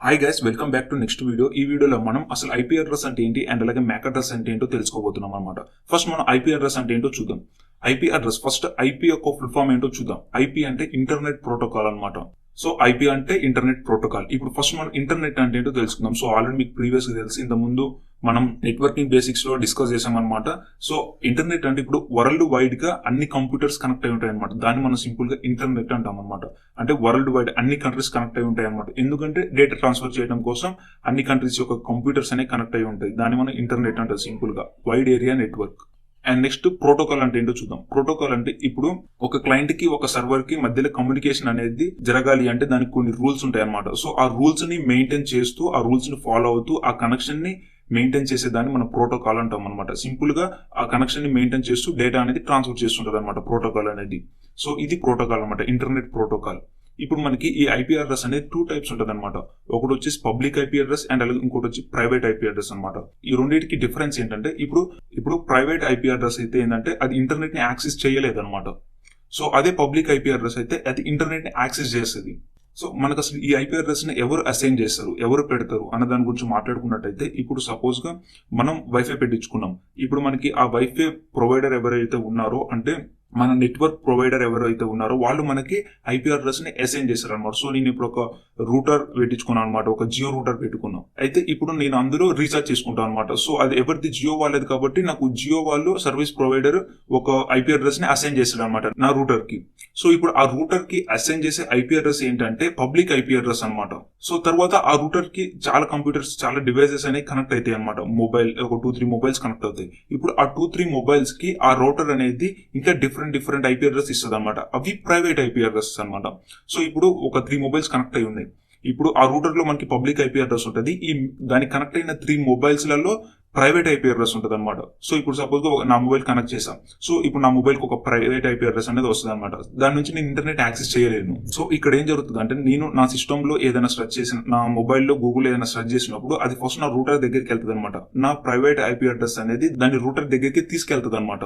Hi guys, welcome back to next video. ఈ వీడియోలో మనం అసలు ఐపీ అడ్రస్ అంటే ఏంటి అండ్ అలాగే మ్యాక్ అడ్రస్ అంటే ఏంటో తెలుసుకోబోతున్నాం అనమాట. ఫస్ట్ మనం ఐపీ అడ్రస్ అంటే ఏంటో చూద్దాం. ఐపీ అడ్రస్ ఫస్ట్ ఐపీ యొక్క ఫుల్ ఫామ్ ఏంటో చూద్దాం. ఐపీ అంటే ఇంటర్నెట్ ప్రోటోకాల్ అనమాట. సో ఐపీ అంటే ఇంటర్నెట్ ప్రోటోకాల్. ఇప్పుడు ఫస్ట్ మనం ఇంటర్నెట్ అంటే ఏంటో తెలుసుకుందాం. సో ఆల్రెడీ మీకు ప్రీవియస్ గా తెలిసి ఇంత ముందు మనం నెట్వర్కింగ్ బేసిక్స్ లో డిస్కస్ చేసామన్నమాట. సో ఇంటర్నెట్ అంటే ఇప్పుడు వరల్డ్ వైడ్ గా అన్ని కంప్యూటర్స్ కనెక్ట్ అయి ఉంటాయి అనమాట. దాన్ని మనం సింపుల్ గా ఇంటర్నెట్ అంటాం అనమాట. అంటే వరల్డ్ వైడ్ అన్ని కంట్రీస్ కనెక్ట్ అయి ఉంటాయి అనమాట. ఎందుకంటే డేటా ట్రాన్స్ఫర్ చేయడం కోసం అన్ని కంట్రీస్ యొక్క కంప్యూటర్స్ అనేవి కనెక్ట్ అయి ఉంటాయి. దాన్ని మనం ఇంటర్నెట్ అంటాం సింపుల్ గా, wide area network. And next protocol అంటే ఏంటో చూద్దాం. ప్రోటోకాల్ అంటే ఇప్పుడు ఒక క్లయింట్ కి ఒక సర్వర్ కి మధ్యలో కమ్యూనికేషన్ అనేది జరగాలి అంటే దానికి కొన్ని రూల్స్ ఉంటాయి అనమాట. సో ఆ రూల్స్ ని మెయింటైన్ చేస్తూ, ఆ రూల్స్ ని ఫాలో అవుతూ ఆ కనెక్షన్ ని మెయింటైన్ చేసేదాన్ని మనం ప్రోటోకాల్ అంటాం అనమాట. సింపుల్ గా ఆ కనెక్షన్ ని మెయింటైన్ చేస్తూ డేటా అనేది ట్రాన్స్ఫర్ చేస్తుంటది అనమాట ప్రోటోకాల్ అనేది. సో ఇది ప్రోటోకాల్ అనమాట, ఇంటర్నెట్ ప్రోటోకాల్. ఇప్పుడు మనకి ఈ ఐపీ అడ్రస్ అనేది 2 టైప్స్ ఉంటుంది అనమాట. ఒకటి వచ్చేసి పబ్లిక్ ఐపీ అడ్రస్ అండ్ అలాగే ఇంకోటి వచ్చి ప్రైవేట్ ఐపీ అడ్రస్ అనమాట. ఈ రెండింటికి డిఫరెన్స్ ఏంటంటే ఇప్పుడు ప్రైవేట్ ఐపీ అడ్రస్ అయితే ఏంటంటే అది ఇంటర్నెట్ ని యాక్సెస్ చేయలేదు అనమాట. సో అదే పబ్లిక్ ఐపీ అడ్రస్ అయితే అది ఇంటర్నెట్ ని యాక్సెస్ చేస్తుంది. సో మనకు అసలు ఈ ఐపీ అడ్రస్ ని ఎవరు అసైన్ చేస్తారు, ఎవరు పెడతారు అన్న దాని గురించి మాట్లాడుకున్నట్టయితే, ఇప్పుడు సపోజ్ గా మనం వైఫై పెట్టించుకున్నాం. ఇప్పుడు మనకి ఆ వైఫై ప్రొవైడర్ ఎవరైతే ఉన్నారో, అంటే మన నెట్వర్క్ ప్రొవైడర్ ఎవరైతే ఉన్నారో వాళ్ళు మనకి ఐపీ అడ్రస్ ని అసైన్ చేస్తారు అనమాట. సో నేను ఇప్పుడు ఒక రూటర్ పెట్టించుకున్నాను అనమాట, ఒక జియో రూటర్ పెట్టుకున్నాం. అయితే ఇప్పుడు నేను అందులో రీఛార్జ్ చేసుకుంటాను అనమాట. సో అది ఎవరిది, జియో వాళ్ళది కాబట్టి నాకు జియో వాళ్ళు సర్వీస్ ప్రొవైడర్ ఒక ఐపీ అడ్రస్ ని అసైన్ చేస్తాడు అనమాట నా రూటర్ కి. సో ఇప్పుడు ఆ రూటర్ కి అసైన్ చేసే ఐపీ అడ్రస్ ఏంటంటే పబ్లిక్ ఐపీ అడ్రస్ అనమాట. సో తర్వాత ఆ రూటర్ కి చాలా కంప్యూటర్స్, చాలా డివైసెస్ అనేవి కనెక్ట్ అవుతాయి అనమాట. మొబైల్ ఒక 2-3 మొబైల్స్ కనెక్ట్ అవుతాయి. ఇప్పుడు ఆ 2-3 మొబైల్స్ కి ఆ రూటర్ అనేది ఇంకా డిఫరెంట్ ఐపీ అడ్రస్ ఇస్తుంది అనమాట. అవి ప్రైవేట్ ఐపీ అడ్రస్ అనమాట. సో ఇప్పుడు ఒక 3 మొబైల్స్ కనెక్ట్ అయి ఉన్నాయి. ఇప్పుడు ఆ రూటర్ లో మనకి పబ్లిక్ ఐపీ అడ్రస్ ఉంటుంది. ఈ దానికి కనెక్ట్ అయిన 3 మొబైల్స్ లలో ప్రైవేట్ ఐపీ అడ్రస్ ఉంటుంది అనమాట. సో ఇప్పుడు సపోజ్ గా నా మొబైల్ కనెక్ట్ చేసాం. సో ఇప్పుడు నా మొబైల్ కి ఒక ప్రైవేట్ ఐపీ అడ్రస్ అనేది వస్తుంది అనమాట. దాని నుంచి నేను ఇంటర్నెట్ యాక్సెస్ చేయలేను. సో ఇక్కడ ఏం జరుగుతుంది అంటే, నేను నా సిస్టమ్ లో ఏదైనా సెర్చ్ చేసిన, నా మొబైల్లో గూగుల్ ఏదైనా సెర్చ్ చేసినప్పుడు అది ఫస్ట్ నా రూటర్ దగ్గరికి వెళ్తుంది అనమాట. నా ప్రైవేట్ ఐపీ అడ్రస్ అనేది దాని రూటర్ దగ్గరికి తీసుకెళ్తుంది అనమాట.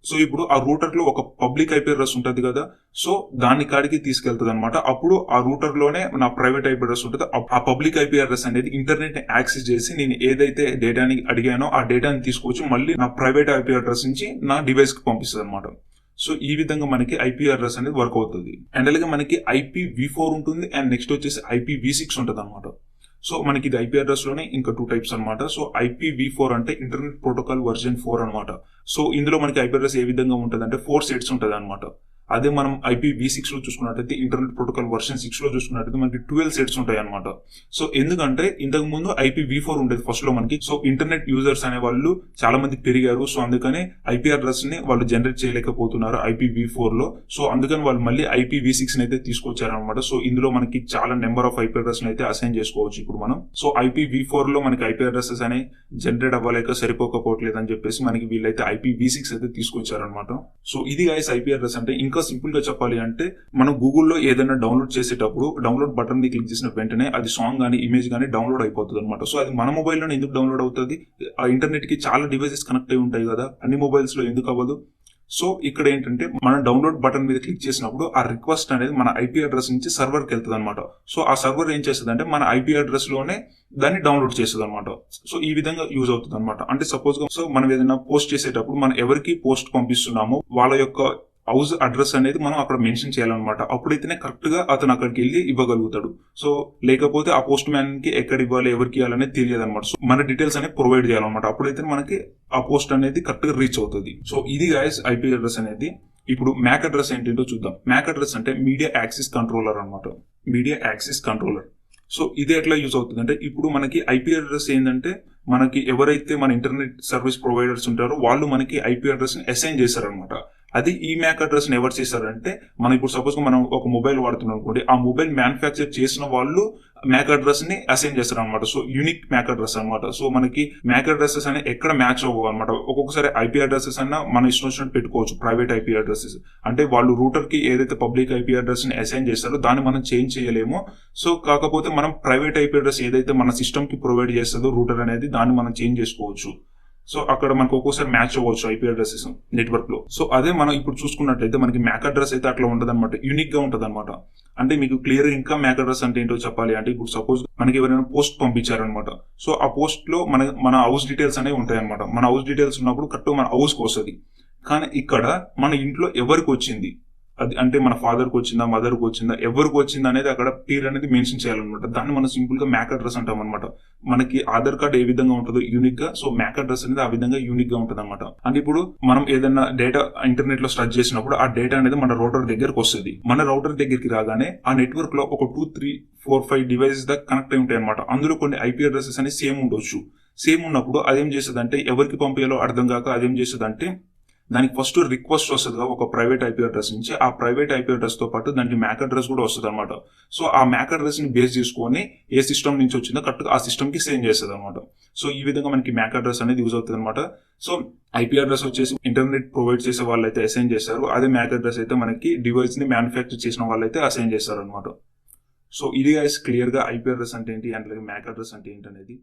సో ఇప్పుడు ఆ రూటర్ లో ఒక పబ్లిక్ ఐపీ అడ్రస్ ఉంటుంది కదా, సో దాని కాడికి తీసుకెళ్తుంది అనమాట. అప్పుడు ఆ రూటర్ లోనే నా ప్రైవేట్ ఐపీ అడ్రస్ ఉంటుంది. ఆ పబ్లిక్ ఐపీ అడ్రస్ అనేది ఇంటర్నెట్ ని యాక్సెస్ చేసి నేను ఏదైతే డేటాని అడిగానో ఆ డేటాని తీసుకొచ్చి మళ్ళీ నా ప్రైవేట్ ఐపీ అడ్రస్ నుంచి నా డివైస్ కి పంపిస్తుంది అనమాట. సో ఈ విధంగా మనకి ఐపీ అడ్రస్ అనేది వర్క్ అవుతుంది. అండ్ అలాగే మనకి IPv4 ఉంటుంది అండ్ నెక్స్ట్ వచ్చేసి IPv6 ఉంటుంది అనమాట. సో మనకి ఇది ఐపీ అడ్రస్ లోనే ఇంకా 2 టైప్స్ అనమాట. సో IPv4 అంటే ఇంటర్నెట్ ప్రోటోకాల్ వర్జన్ 4 అనమాట. సో ఇందులో మనకి ఐపీ అడ్రస్ ఏ విధంగా ఉంటుంది అంటే 4 సెట్స్ ఉంటుంది అనమాట. అదే మనం IPv6 లో చూసుకున్నట్టయితే, ఇంటర్నెట్ ప్రోటోకాల్ వర్షన్ 6 లో చూసుకున్నట్టయితే మనకి 12 సెట్స్ ఉంటాయి అనమాట. సో ఎందుకంటే ఇంతకు ముందు IPv4 ఉండేది ఫస్ట్ లో మనకి. సో ఇంటర్నెట్ యూజర్స్ అనే వాళ్ళు చాలా మంది పెరిగారు. సో అందుకని ఐపీ అడ్రస్ ని వాళ్ళు జనరేట్ చేయలేకపోతున్నారు IPv4 లో. సో అందుకని వాళ్ళు మళ్ళీ IPv6 అయితే తీసుకొచ్చారనమాట. సో ఇందులో మనకి చాలా నెంబర్ ఆఫ్ ఐపీ అడ్రస్ అయితే అసైన్ చేసుకోవచ్చు ఇప్పుడు మనం. సో IPv4 లో మనకి ఐపీ అడ్రసెస్ అనేవి జనరేట్ అవ్వలేక సరిపోకపోవట్లేదు అని చెప్పేసి మనకి వీళ్ళైతే IPv6 అయితే తీసుకొచ్చారనమాట. సో ఇది గైస్ ఐపీ అడ్రస్ అంటే. ఇంకా సింపుల్ గా చెప్పాలి అంటే, మనం గూగుల్లో ఏదైనా డౌన్లోడ్ చేసేటప్పుడు డౌన్లోడ్ బటన్ ని క్లిక్ చేసిన వెంటనే అది సాంగ్ గానీ ఇమేజ్ గానీ డౌన్లోడ్ అయిపోతుంది అనమాట. సో అది మన మొబైల్లోనే ఎందుకు డౌన్లోడ్ అవుతుంది? ఆ ఇంటర్నెట్ కి చాలా డివైసెస్ కనెక్ట్ అయి ఉంటాయి కదా, అన్ని మొబైల్స్ లో ఎందుకు అవ్వదు? సో ఇక్కడ ఏంటంటే, మనం డౌన్లోడ్ బటన్ మీద క్లిక్ చేసినప్పుడు ఆ రిక్వెస్ట్ అనేది మన ఐపీ అడ్రస్ నుంచి సర్వర్ కి వెళ్తుంది అనమాట. సో ఆ సర్వర్ ఏం చేస్తుంది అంటే మన ఐపీ అడ్రస్ లోనే దాన్ని డౌన్లోడ్ చేస్తుంది అనమాట. సో ఈ విధంగా యూజ్ అవుతుంది అనమాట. అంటే సపోజ్ గా మనం ఏదైనా పోస్ట్ చేసేటప్పుడు మనం ఎవరికి పోస్ట్ పంపిస్తున్నామో వాళ్ళ యొక్క హౌస్ అడ్రస్ అనేది మనం అక్కడ మెన్షన్ చేయాలన్నమాట. అప్పుడైతేనే కరెక్ట్ గా అతను అక్కడికి వెళ్ళి ఇవ్వగలుగుతాడు. సో లేకపోతే ఆ పోస్ట్ మ్యాన్ కి ఎక్కడ ఇవ్వాలి, ఎవరికి ఇవ్వాలనేది తెలియదు అనమాట. సో మన డీటెయిల్స్ అనేది ప్రొవైడ్ చేయాలన్నమాట. అప్పుడైతే మనకి ఆ పోస్ట్ అనేది కరెక్ట్ గా రీచ్ అవుతుంది. సో ఇది గైస్ ఐపీ అడ్రస్ అనేది. ఇప్పుడు మ్యాక్ అడ్రస్ ఏంటంటో చూద్దాం. మ్యాక్ అడ్రస్ అంటే మీడియా యాక్సెస్ కంట్రోలర్ అనమాట. Media access controller. సో ఇది ఎట్లా యూజ్ అవుతుంది అంటే, ఇప్పుడు మనకి ఐపీ అడ్రస్ ఏంటంటే, మనకి ఎవరైతే మన ఇంటర్నెట్ సర్వీస్ ప్రొవైడర్స్ ఉంటారో వాళ్ళు మనకి ఐపీ అడ్రస్ ని అసైన్ చేశారనమాట. అది ఈ మ్యాక్ అడ్రస్ ని ఎవరు చేశారంటే, మనం ఇప్పుడు సపోజ్ మనం ఒక మొబైల్ వాడుతున్నాం అనుకోండి, ఆ మొబైల్ మ్యానుఫ్యాక్చర్ చేసిన వాళ్ళు మ్యాక్ అడ్రస్ ని అసైన్ చేస్తారు అనమాట. సో యూనిక్ మ్యాక్ అడ్రస్ అనమాట. సో మనకి మ్యాక్ అడ్రసెస్ అనేవి ఎక్కడ మ్యాచ్ అవ్వవు అనమాట. ఒక్కొక్కసారి ఐపీ అడ్రసెస్ అన్నా మన ఇష్టం వచ్చినట్టు పెట్టుకోవచ్చు, ప్రైవేట్ ఐపీ అడ్రసెస్. అంటే వాళ్ళు రూటర్ కి ఏదైతే పబ్లిక్ ఐపీ అడ్రస్ ని అసైన్ చేస్తారో దాన్ని మనం చేంజ్ చేయలేము. సో కాకపోతే మనం ప్రైవేట్ ఐపీ అడ్రస్ ఏదైతే మన సిస్టమ్ కి ప్రొవైడ్ చేస్తుందో రూటర్ అనేది, దాన్ని మనం చేంజ్ చేసుకోవచ్చు. సో అక్కడ మనకు ఒక్కోసారి మ్యాచ్ అవ్వచ్చు ఐపీ అడ్రసెస్ నెట్వర్క్ లో. సో అదే మనం ఇప్పుడు చూసుకున్నట్లయితే మనకి మ్యాక్ అడ్రస్ అయితే అట్లా ఉండదు అనమాట, యూనిక్ గా ఉంటుంది అనమాట. అంటే మీకు క్లియర్ ఇంకా మ్యాక్ అడ్రస్ అంటే ఏంటో చెప్పాలి అంటే, ఇప్పుడు సపోజ్ మనకి ఎవరైనా పోస్ట్ పంపించారనమాట. సో ఆ పోస్ట్ లో మన హౌస్ డీటెయిల్స్ అనేవి ఉంటాయి అనమాట. మన హౌస్ డీటెయిల్స్ ఉన్నప్పుడు కరెక్ట్ మన హౌస్ కి వస్తుంది. కానీ ఇక్కడ మన ఇంట్లో ఎవరికి వచ్చింది, అది అంటే మన ఫాదర్ కి వచ్చిందా, మదర్ కి వచ్చిందా, ఎవరికి వచ్చిందా అనేది అక్కడ పేరు అనేది మెన్షన్ చేయాలన్నమాట. దాన్ని మనం సింపుల్ గా మ్యాక్ అడ్రస్ అంటాం అనమాట. మనకి ఆధార్ కార్డ్ ఏ విధంగా ఉంటుందో యూనిక్ గా, సో మ్యాక్ అడ్రస్ అనేది ఆ విధంగా యూనిక్ గా ఉంటుంది అనమాట. అంటే ఇప్పుడు మనం ఏదైనా డేటా ఇంటర్నెట్ లో స్టార్ట్ చేసినప్పుడు ఆ డేటా అనేది మన రౌటర్ దగ్గరకు వస్తుంది. మన రౌటర్ దగ్గరికి రాగానే ఆ నెట్వర్క్ లో ఒక 2, 3, 4, 5 డివైసెస్ దాకా కనెక్ట్ అయి ఉంటాయి అనమాట. అందులో కొన్ని ఐపీ అడ్రసెస్ అనేది సేమ్ ఉండొచ్చు. సేమ్ ఉన్నప్పుడు అదేం చేస్తుంది అంటే, ఎవరికి పంపించాలో అర్థం కాక అదేం చేస్తుంది అంటే, దానికి ఫస్ట్ రిక్వెస్ట్ వస్తుంది ఒక ప్రైవేట్ ఐపీ అడ్రస్ నుంచి. ఆ ప్రైవేట్ ఐపీ అడ్రస్ తో పాటు దానికి మ్యాక్ అడ్రస్ కూడా వస్తుంది అనమాట. సో ఆ మ్యాక్ అడ్రస్ ని బేస్ చేసుకొని ఏ సిస్టమ్ నుంచి వచ్చిందో కరెక్ట్ ఆ సిస్టమ్ కి సేండ్ చేస్తుంది అనమాట. సో ఈ విధంగా మనకి మ్యాక్ అడ్రస్ అనేది యూజ్ అవుతుంది అనమాట. సో ఐపీ అడ్రస్ వచ్చేసి ఇంటర్నెట్ ప్రొవైడ్ చేసే వాళ్ళైతే అసైన్ చేస్తారు. అదే మ్యాక్ అడ్రస్ అయితే మనకి డివైస్ ని మ్యానుఫ్యాక్చర్ చేసిన వాళ్ళైతే అసైన్ చేస్తారు అనమాట. సో ఇది క్లియర్ గా ఐపీ అడ్రస్ అంటే ఏంటి అండ్ మ్యాక్ అడ్రస్ అంటే ఏంటి అనేది.